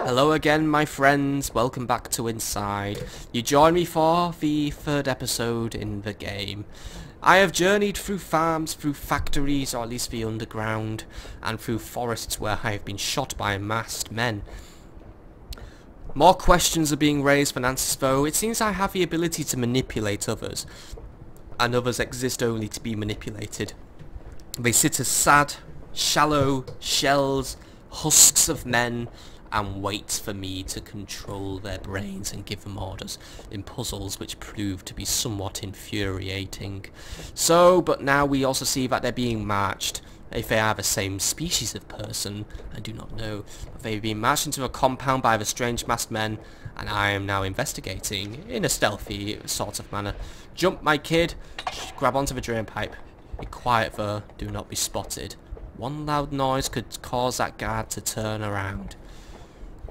Hello again, my friends. Welcome back to Inside. You join me for the third episode in the game. I have journeyed through farms, through factories, or at least the underground, and through forests where I have been shot by masked men. More questions are being raised than answers, though. It seems I have the ability to manipulate others, and others exist only to be manipulated. They sit as sad, shallow shells, husks of men, and wait for me to control their brains and give them orders in puzzles which prove to be somewhat infuriating. But now we also see that they're being matched. If they are the same species of person, I do not know. But they've been matched into a compound by the strange masked men, and I am now investigating in a stealthy sort of manner. Jump, my kid. Grab onto the drain pipe. Be quiet though, do not be spotted. One loud noise could cause that guard to turn around.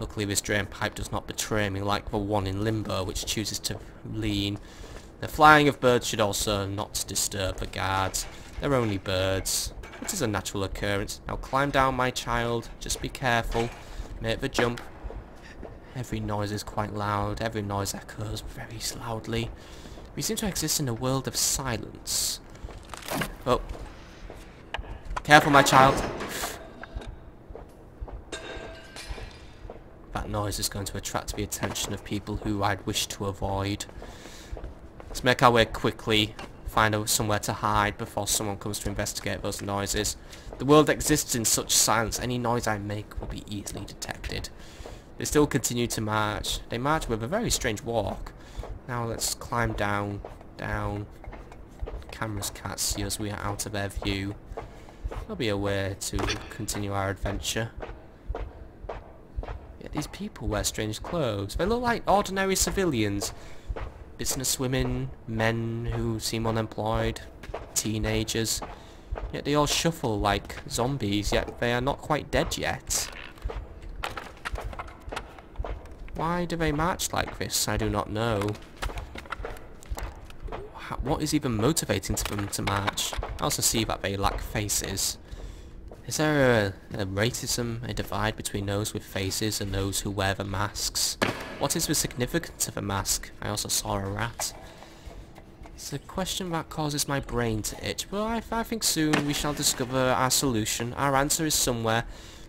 Luckily this drain pipe does not betray me like the one in Limbo, which chooses to lean. The flying of birds should also not disturb the guards. They're only birds. It is a natural occurrence. Now climb down, my child. Just be careful. Make the jump. Every noise is quite loud. Every noise echoes very loudly. We seem to exist in a world of silence. Oh. Careful, my child. That noise is going to attract the attention of people who I'd wish to avoid. Let's make our way quickly, find somewhere to hide before someone comes to investigate those noises. The world exists in such silence, any noise I make will be easily detected. They still continue to march. They march with a very strange walk. Now let's climb down. Cameras can't see us, we are out of their view. There'll be a way to continue our adventure. Yet these people wear strange clothes. They look like ordinary civilians. Businesswomen, men who seem unemployed, teenagers. Yet they all shuffle like zombies, yet they are not quite dead yet. Why do they march like this? I do not know. What is even motivating them to march? I also see that they lack faces. Is there a racism, a divide between those with faces and those who wear the masks? What is the significance of a mask? I also saw a rat. It's a question that causes my brain to itch, but I think soon we shall discover our solution. Our answer is somewhere,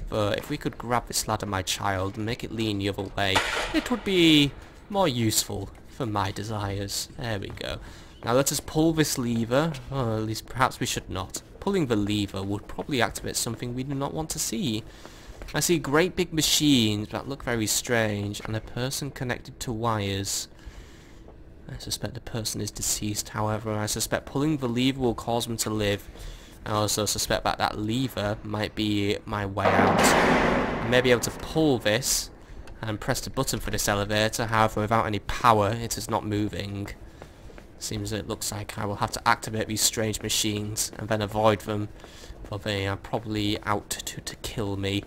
but if we could grab this ladder, my child, and make it lean the other way, it would be more useful for my desires. There we go. Now let us pull this lever, or at least perhaps we should not. Pulling the lever would probably activate something we do not want to see. I see great big machines that look very strange, and a person connected to wires. I suspect the person is deceased, however. I suspect pulling the lever will cause them to live. I also suspect that that lever might be my way out. I may be able to pull this and press the button for this elevator, however without any power it is not moving. Seems it looks like I will have to activate these strange machines and then avoid them, for they are probably out to kill me.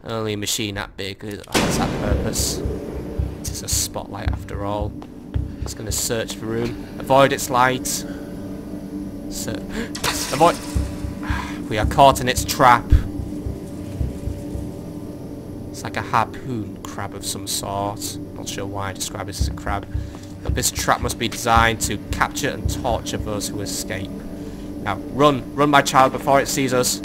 Only a machine that big has that purpose. It is a spotlight after all. It's going to search the room. Avoid its light. Avoid. We are caught in its trap. It's like a harpoon crab of some sort. Not sure why I describe it as a crab. But this trap must be designed to capture and torture those who escape. Now, run! Run, my child, before it sees us.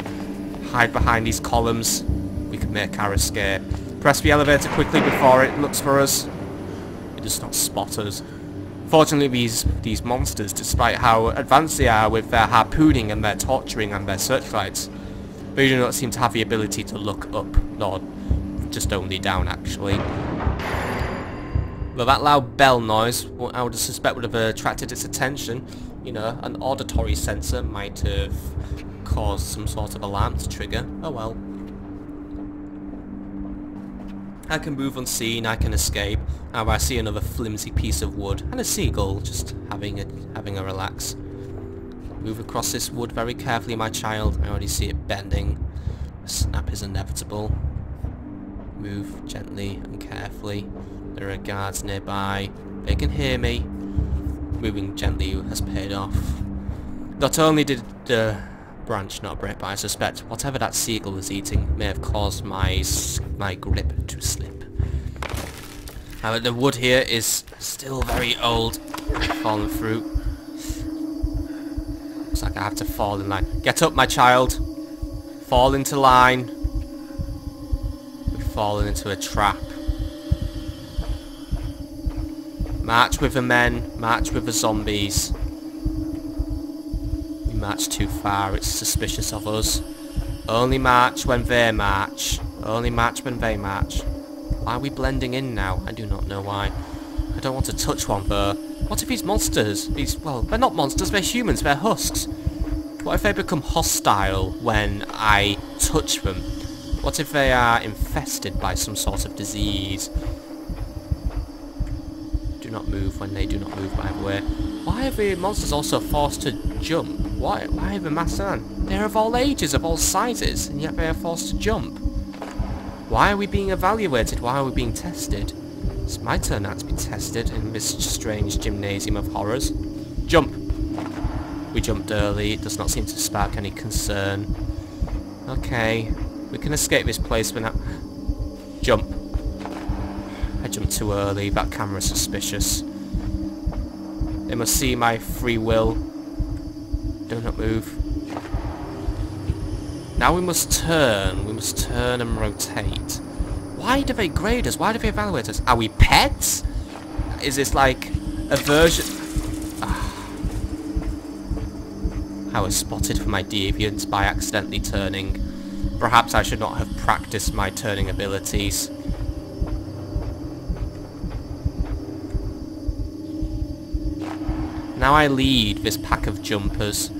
Hide behind these columns. We can make our escape. Press the elevator quickly before it looks for us. It does not spot us. Fortunately, these monsters, despite how advanced they are with their harpooning and their torturing and their searchlights, they do not seem to have the ability to look up, or just only down, actually. But that loud bell noise, I would suspect would have attracted its attention. You know, an auditory sensor might have caused some sort of alarm to trigger. Oh well. I can move unseen, I can escape. However, I see another flimsy piece of wood and a seagull just having a relax. Move across this wood very carefully, my child. I already see it bending. A snap is inevitable. Move gently and carefully. There are guards nearby. They can hear me. Moving gently has paid off. Not only did the branch not break, but I suspect whatever that seagull was eating may have caused my grip to slip. The wood here is still very old. Fallen fruit. Looks like I have to fall in line. Get up, my child. Fall into line. We've fallen into a trap. March with the men. March with the zombies. We march too far. It's suspicious of us. Only march when they march. Only march when they march. Why are we blending in now? I do not know why. I don't want to touch one though. What if he's monsters? Well, they're not monsters, they're humans, they're husks. What if they become hostile when I touch them? What if they are infested by some sort of disease? Do not move when they do not move, by the way. Why are the monsters also forced to jump? Why are the masked man? They're of all ages, of all sizes, and yet they are forced to jump. Why are we being evaluated? Why are we being tested? It's my turn now to be tested in this strange gymnasium of horrors. Jump! We jumped early. It does not seem to spark any concern. Okay. We can escape this place for now. Jump. I jumped too early. That camera's suspicious. They must see my free will. Do not move. Now we must turn. We must turn and rotate. Why do they grade us? Why do they evaluate us? Are we pets? Is this like a version... I was spotted for my deviance by accidentally turning. Perhaps I should not have practiced my turning abilities. Now I lead this pack of jumpers.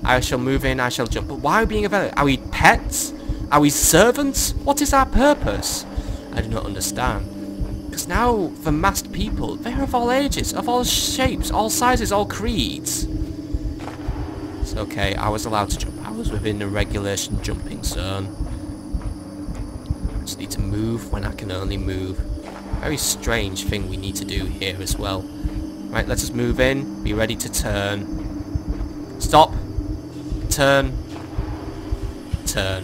I shall move in, I shall jump. But why are we being evaluated? Are we pets? Are we servants? What is our purpose? I do not understand. Because now the masked people, they are of all ages, of all shapes, all sizes, all creeds. It's okay, I was allowed to jump. I was within the regulation jumping zone. I just need to move when I can only move. Very strange thing we need to do here as well. Right, let us move in. Be ready to turn. Stop. Turn. Turn.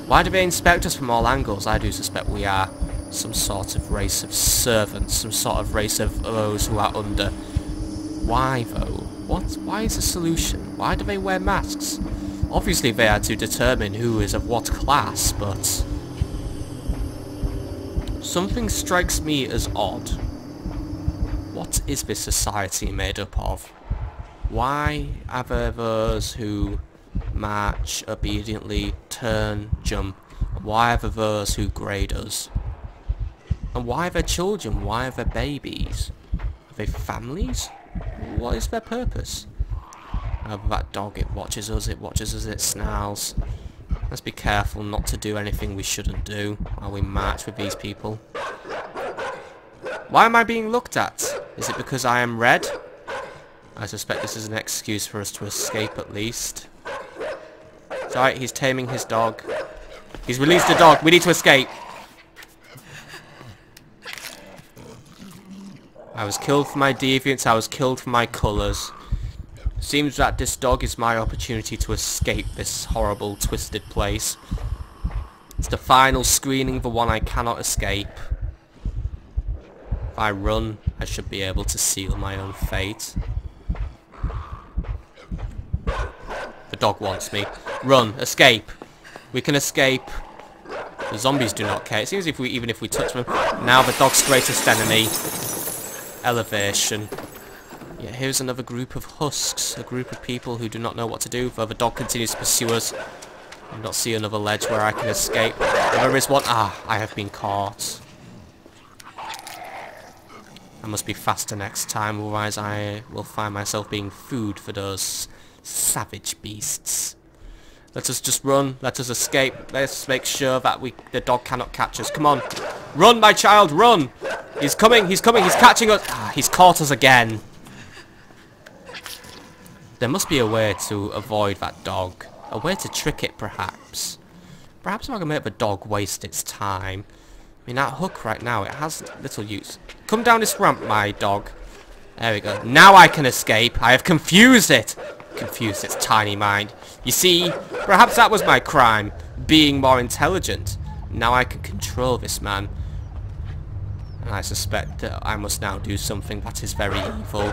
Why do they inspect us from all angles? I do suspect we are some sort of race of servants. Some sort of race of those who are under. Why though? What? Why is the solution? Why do they wear masks? Obviously they are to determine who is of what class, but... something strikes me as odd. What is this society made up of? Why are there those who march obediently, turn, jump? Why are there those who grade us? And why are there children? Why are there babies? Are they families? What is their purpose? Oh, that dog, it watches us, it snarls. Let's be careful not to do anything we shouldn't do while we march with these people. Why am I being looked at? Is it because I am red? I suspect this is an excuse for us to escape at least. It's alright, he's taming his dog. He's released the dog, we need to escape! I was killed for my deviance, I was killed for my colours. Seems that this dog is my opportunity to escape this horrible, twisted place. It's the final screening, the one I cannot escape. If I run, I should be able to seal my own fate. The dog wants me. Run, escape. We can escape. The zombies do not care. It seems even if we touch them. Now the dog's greatest enemy. Elevation. Yeah, here's another group of husks. A group of people who do not know what to do, though the dog continues to pursue us. I do not see another ledge where I can escape. There is one. Ah, I have been caught. I must be faster next time, otherwise I will find myself being food for those savage beasts. Let us just run. Let us escape. Let's make sure that the dog cannot catch us. Come on. Run, my child, run! He's coming, he's coming, he's catching us. Ah, he's caught us again. There must be a way to avoid that dog. A way to trick it, perhaps. Perhaps I can make the dog waste its time. I mean, that hook right now, it has little use. Come down this ramp, my dog. There we go. Now I can escape. I have confused it. Confused its tiny mind. You see, perhaps that was my crime. Being more intelligent. Now I can control this man. And I suspect that I must now do something that is very evil.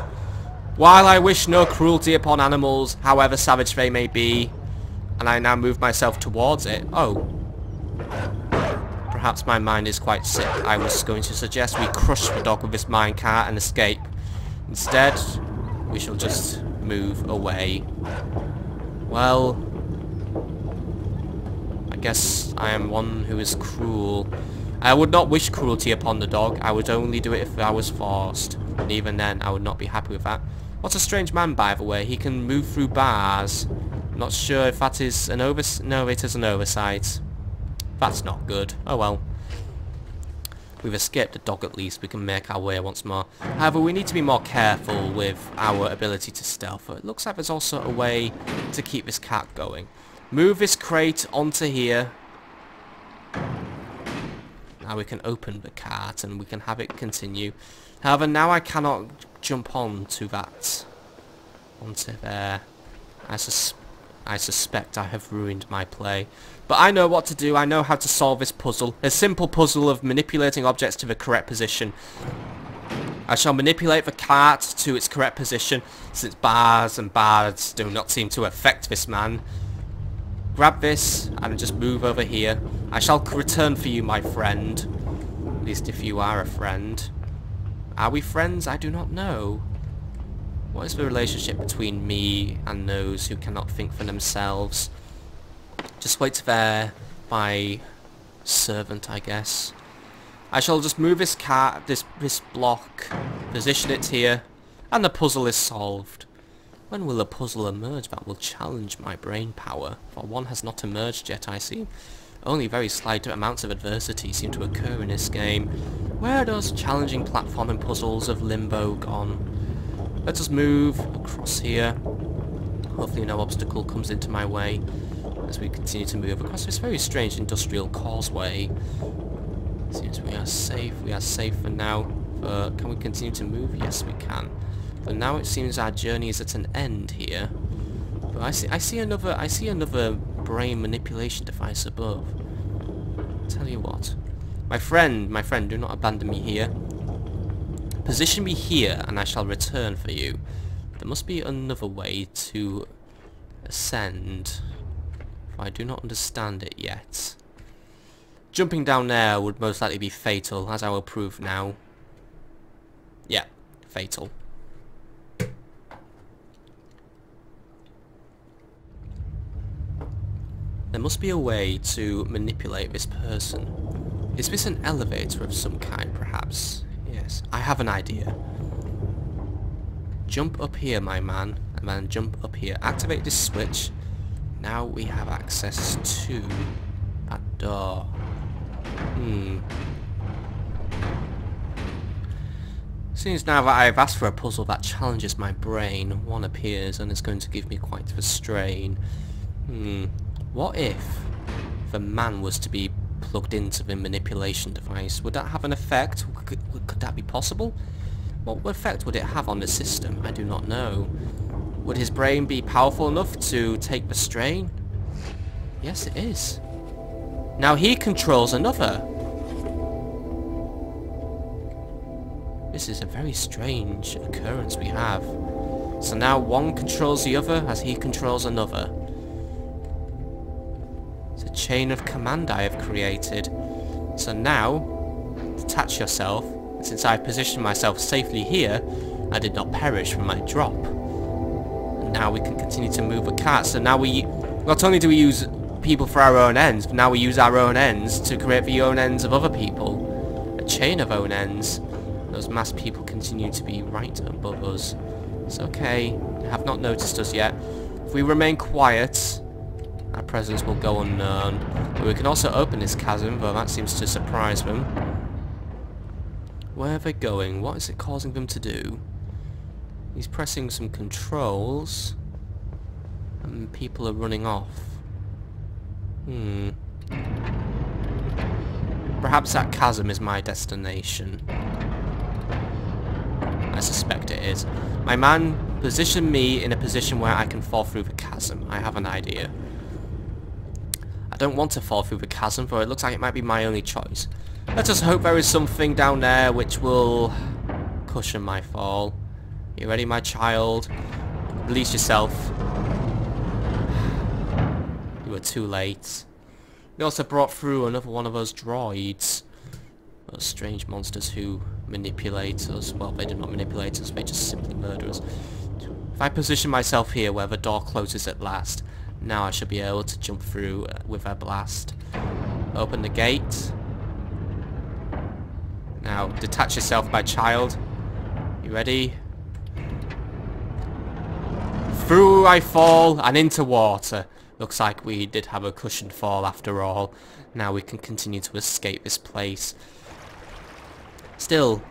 While I wish no cruelty upon animals, however savage they may be, and I now move myself towards it. Oh. Perhaps my mind is quite sick. I was going to suggest we crush the dog with this minecart and escape. Instead, we shall just move away. Well, I guess I am one who is cruel. I would not wish cruelty upon the dog. I would only do it if I was forced. And even then, I would not be happy with that. What a strange man, by the way. He can move through bars. I'm not sure if that is an oversight. No, it is an oversight. That's not good. Oh well. We've escaped the dog at least. We can make our way once more. However, we need to be more careful with our ability to stealth. It looks like there's also a way to keep this cat going. Move this crate onto here. Now we can open the cart and we can have it continue. However, now I cannot jump on to that. Onto there. I suspect I have ruined my play. But I know what to do. I know how to solve this puzzle. A simple puzzle of manipulating objects to the correct position. I shall manipulate the cart to its correct position, since bars and bars do not seem to affect this man. Grab this and just move over here. I shall return for you, my friend. At least if you are a friend. Are we friends? I do not know. What is the relationship between me and those who cannot think for themselves? Just wait there, my servant, I guess. I shall just move this cart, this block, position it here, and the puzzle is solved. When will a puzzle emerge that will challenge my brain power? For one has not emerged yet, I see. Only very slight amounts of adversity seem to occur in this game. Where are those challenging platforming puzzles of Limbo gone? Let us move across here. Hopefully no obstacle comes into my way as we continue to move across this very strange industrial causeway. Seems we are safe for now. Can we continue to move? Yes, we can. But now it seems our journey is at an end here. But I see another brain manipulation device above. Tell you what. My friend, do not abandon me here. Position me here and I shall return for you. There must be another way to ascend. I do not understand it yet. Jumping down there would most likely be fatal, as I will prove now. Yeah, fatal. There must be a way to manipulate this person. Is this an elevator of some kind, perhaps? Yes, I have an idea. Jump up here, my man, and then jump up here. Activate this switch. Now we have access to that door. Seems now that I have asked for a puzzle that challenges my brain, one appears and is going to give me quite the strain. What if the man was to be plugged into the manipulation device? Would that have an effect? Could that be possible? What effect would it have on the system? I do not know. Would his brain be powerful enough to take the strain? Yes, it is. Now he controls another. This is a very strange occurrence we have. So now one controls the other as he controls another. It's a chain of command I have created. So now, detach yourself. Since I positioned myself safely here, I did not perish from my drop. And now we can continue to move the cart. So now not only do we use people for our own ends, but now we use our own ends to create the own ends of other people. A chain of own ends. Those masked people continue to be right above us. It's okay. They have not noticed us yet. If we remain quiet, our presence will go unknown. But we can also open this chasm, though that seems to surprise them. Where are they going? What is it causing them to do? He's pressing some controls. And people are running off. Perhaps that chasm is my destination. I suspect it is. My man, position me in a position where I can fall through the chasm. I have an idea. I don't want to fall through the chasm, but it looks like it might be my only choice. Let us hope there is something down there which will cushion my fall. You ready, my child? Release yourself. You were too late. We also brought through another one of those droids. Those strange monsters who manipulate us. Well, they do not manipulate us, they just simply murder us. If I position myself here where the door closes at last, now I should be able to jump through with a blast. Open the gate. Now, detach yourself, my child. You ready? Through I fall and into water. Looks like we did have a cushioned fall after all. Now we can continue to escape this place. Still,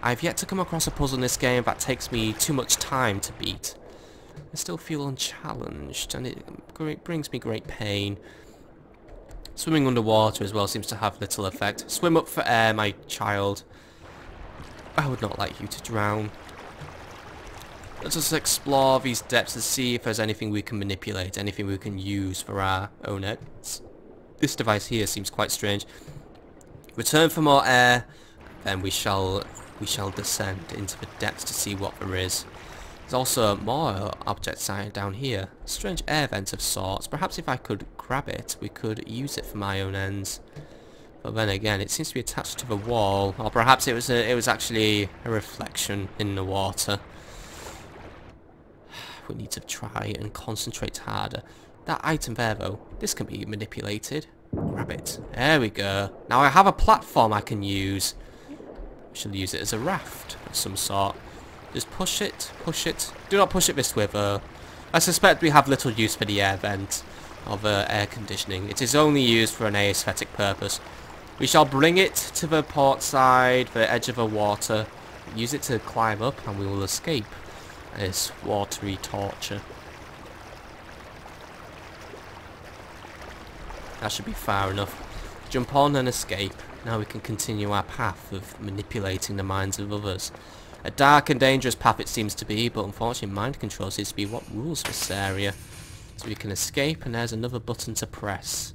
I've yet to come across a puzzle in this game that takes me too much time to beat. I still feel unchallenged, and it brings me great pain. Swimming underwater as well seems to have little effect. Swim up for air, my child. I would not like you to drown. Let us explore these depths to see if there's anything we can manipulate, anything we can use for our own ends. This device here seems quite strange. Return for more air, then we shall descend into the depths to see what there is. There's also more objects down here. Strange air vent of sorts. Perhaps if I could grab it, we could use it for my own ends. But then again, it seems to be attached to the wall, or perhaps it was actually a reflection in the water. We need to try and concentrate harder. That item there, though, this can be manipulated. Grab it. There we go. Now I have a platform I can use. I shall use it as a raft of some sort. Just push it, push it. Do not push it this way, though. I suspect we have little use for the air vent of air conditioning. It is only used for an aesthetic purpose. We shall bring it to the port side, the edge of the water. Use it to climb up, and we will escape this watery torture. That should be far enough. Jump on and escape. Now we can continue our path of manipulating the minds of others. A dark and dangerous path it seems to be, but unfortunately mind control seems to be what rules this area. So we can escape, and there's another button to press.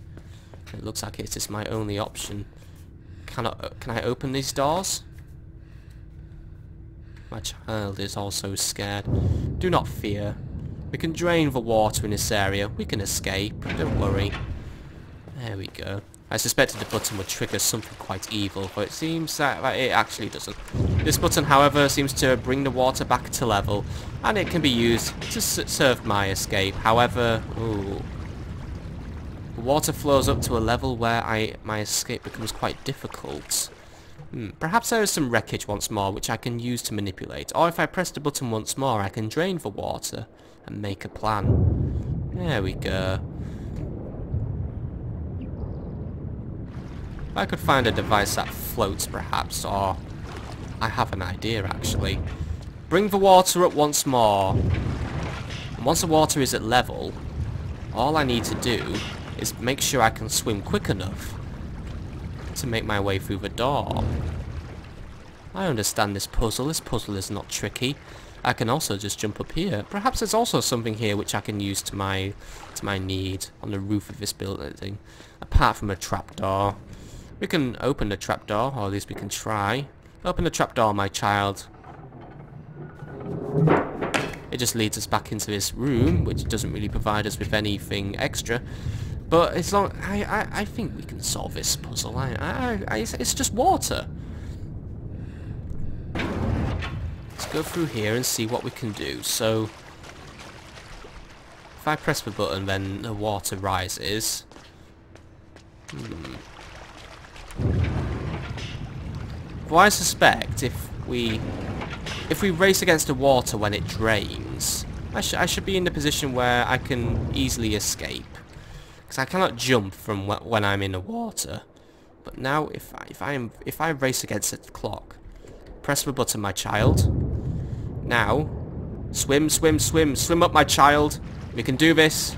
It looks like it is my only option. Can I open these doors? My child is also scared. Do not fear. We can drain the water in this area. We can escape. Don't worry. There we go. I suspected the button would trigger something quite evil, but it seems that it actually doesn't. This button, however, seems to bring the water back to level, and it can be used to serve my escape. However, ooh, the water flows up to a level where my escape becomes quite difficult. Perhaps there is some wreckage once more, which I can use to manipulate. Or if I press the button once more, I can drain the water and make a plan. There we go. If I could find a device that floats, perhaps, or... I have an idea, actually. Bring the water up once more. And once the water is at level, all I need to do is make sure I can swim quick enough to make my way through the door. I understand this puzzle. This puzzle is not tricky. I can also just jump up here. Perhaps there's also something here which I can use to my need on the roof of this building, apart from a trapdoor. We can open the trapdoor, or at least we can try. Open the trapdoor, my child. It just leads us back into this room, which doesn't really provide us with anything extra. But as long, I think we can solve this puzzle. It's just water. Let's go through here and see what we can do. So, if I press the button, then the water rises. Well, I suspect if we race against the water when it drains, I should be in the position where I can easily escape. Because I cannot jump from when I'm in the water. But now, if I race against the clock, press the button, my child. Now, swim, swim, swim, swim up, my child. We can do this.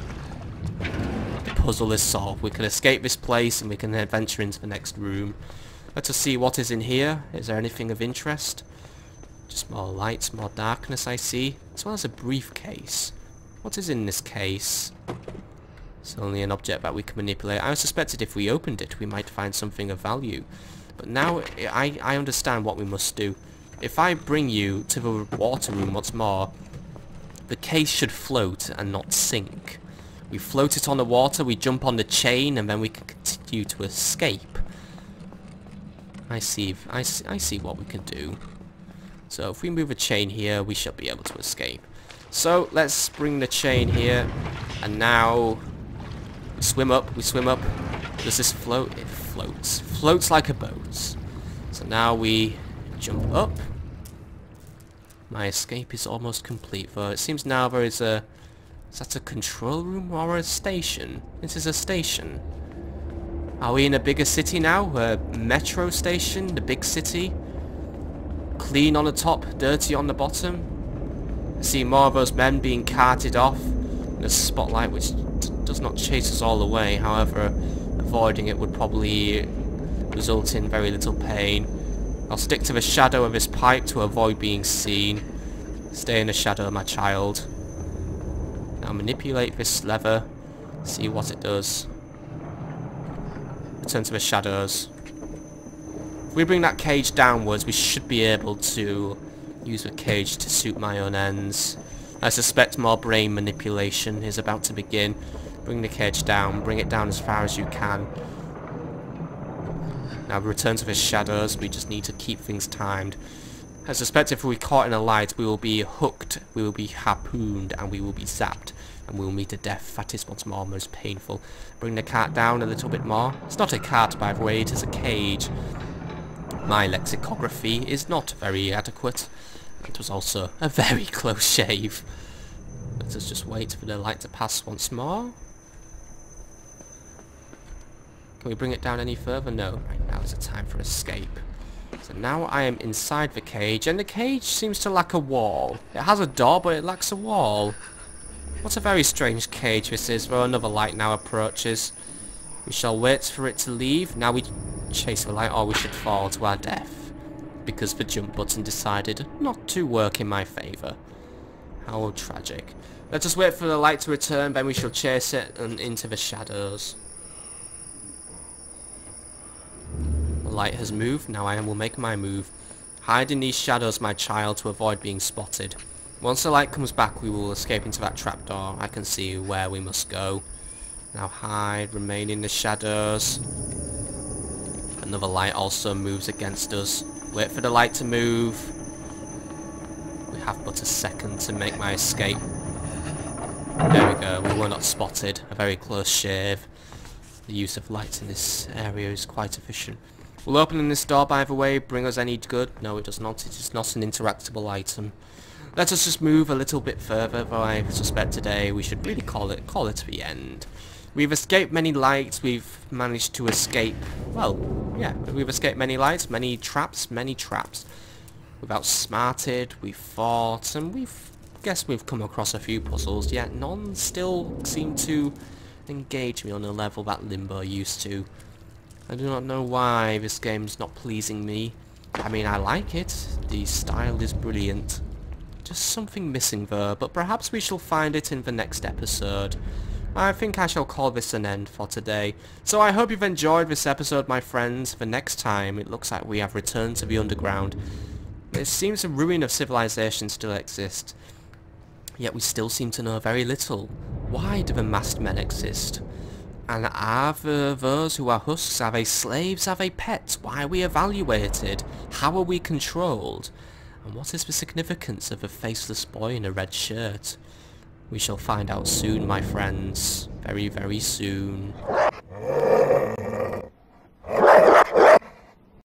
The puzzle is solved. We can escape this place, and we can adventure into the next room. Let us see what is in here. Is there anything of interest? Just more lights, more darkness, I see. As well as a briefcase. What is in this case? It's only an object that we can manipulate. I suspected if we opened it we might find something of value. But now I understand what we must do. If I bring you to the water room once more, the case should float and not sink. We float it on the water, we jump on the chain, and then we can continue to escape. I see what we can do. So if we move a chain here, we should be able to escape. So let's bring the chain here, and now we swim up. Does this float? It floats. Floats like a boat. So now we jump up. My escape is almost complete, though it seems now there is a... Is that a control room or a station? This is a station. Are we in a bigger city now? A metro station? The big city? Clean on the top, dirty on the bottom? I see more of those men being carted off. The spotlight which does not chase us all away. However, avoiding it would probably result in very little pain. I'll stick to the shadow of this pipe to avoid being seen. Stay in the shadow, my child. Now manipulate this lever. See what it does. Return to the shadows. If we bring that cage downwards, we should be able to use the cage to suit my own ends. I suspect more brain manipulation is about to begin. Bring the cage down. Bring it down as far as you can. Now return to the shadows. We just need to keep things timed. I suspect if we're caught in a light, we will be hooked, we will be harpooned, and we will be zapped. And we will meet a death. That is what's most painful. Bring the cart down a little bit more. It's not a cart, by the way, it is a cage. My lexicography is not very adequate. It was also a very close shave. Let us just wait for the light to pass once more. Can we bring it down any further? No. Right, now is the time for escape. So now I am inside the cage, and the cage seems to lack a wall. It has a door, but it lacks a wall. What a very strange cage this is, though another light now approaches. We shall wait for it to leave. Now we chase the light, or we should fall to our death. Because the jump button decided not to work in my favour. How tragic. Let us wait for the light to return, then we shall chase it and into the shadows. The light has moved, now I will make my move. Hide in these shadows, my child, to avoid being spotted. Once the light comes back, we will escape into that trapdoor. I can see where we must go. Now hide, remain in the shadows. Another light also moves against us. Wait for the light to move. We have but a second to make my escape. There we go, we were not spotted. A very close shave. The use of lights in this area is quite efficient. Will opening this door, by the way, bring us any good? No, it does not. It is not an interactable item. Let us just move a little bit further, though I suspect today we should really call it the end. We've escaped many lights, we've managed to escape, well, yeah, we've escaped many lights, many traps. We've outsmarted, we've fought, and we've come across a few puzzles, yet none still seem to engage me on a level that Limbo used to. I do not know why this game's not pleasing me. I mean, I like it, the style is brilliant. Just something missing there, but perhaps we shall find it in the next episode. I think I shall call this an end for today. So I hope you've enjoyed this episode, my friends. The next time, it looks like we have returned to the underground. It seems a ruin of civilization still exists. Yet we still seem to know very little. Why do the masked men exist? And are those who are husks, are they slaves, are they pets? Why are we evaluated? How are we controlled? And what is the significance of a faceless boy in a red shirt? We shall find out soon, my friends. Very, very soon.